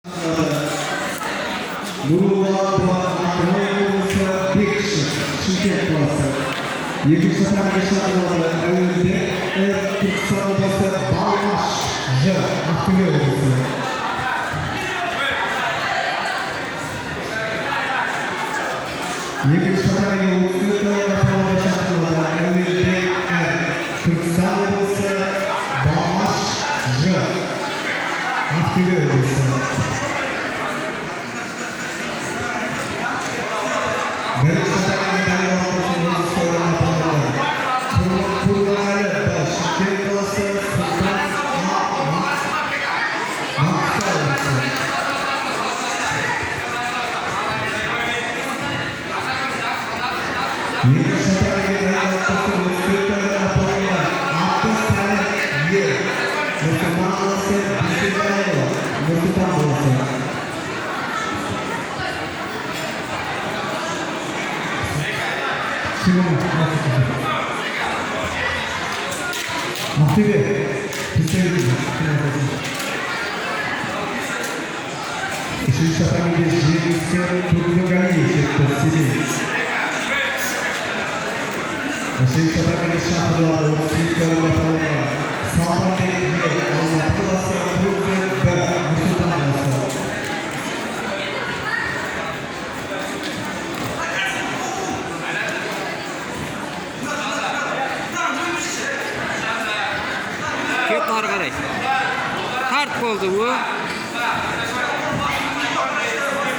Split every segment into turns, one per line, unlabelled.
Екінші сатыға шақырылды әуелде Түркістан облысы Балмаш Ж. Ақтөбе облысы. Екінші сатыға шақырылды әуелде Түркістан облысы Балмаш Ж. Ақтөбе облысы. Бірінші сатыға Ақтөбе, үшінші сатыға жеңістер Туркменгалиев жетті Семей. Үшінші сатыға шақырылады 32 орнаталығы Салманбек Алматы қаласы Туркмен Б. Нұрсұлтан қаласы.
Қарай. Тарт болды bu.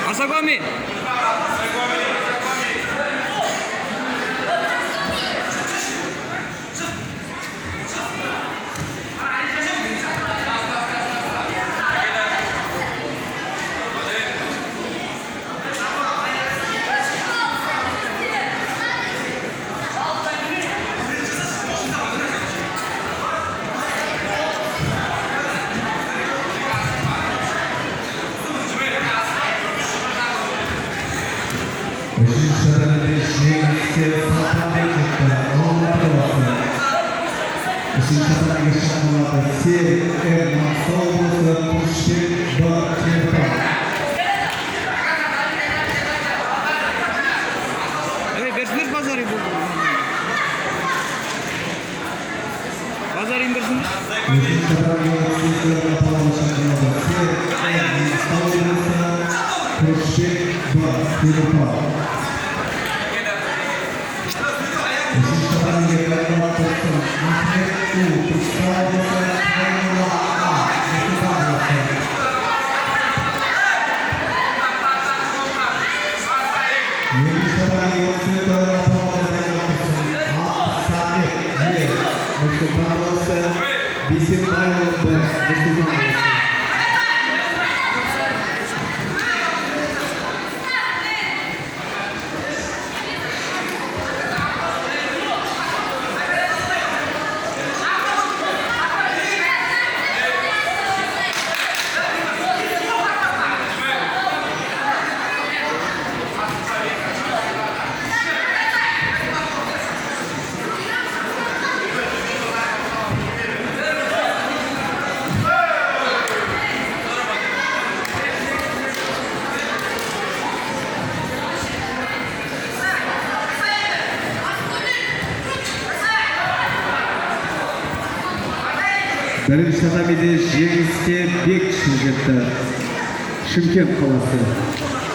Asagami.
Üçüncü sırada jеңістер Салманбек жетті Алматы қаласы. Үшінші сатыға шақырылады Серік М. Маңғыстау облысы Тұрышбек Б. Теміртау.
Берсіңдер базары болды. Базар индірсіңдер.
Üçüncü sırada шақырылады Серік М. Маңғыстау облысы Тұрышбек Б. Теміртау. Бірінші сатыға жеңіске Бек жетті Шымкент қаласы.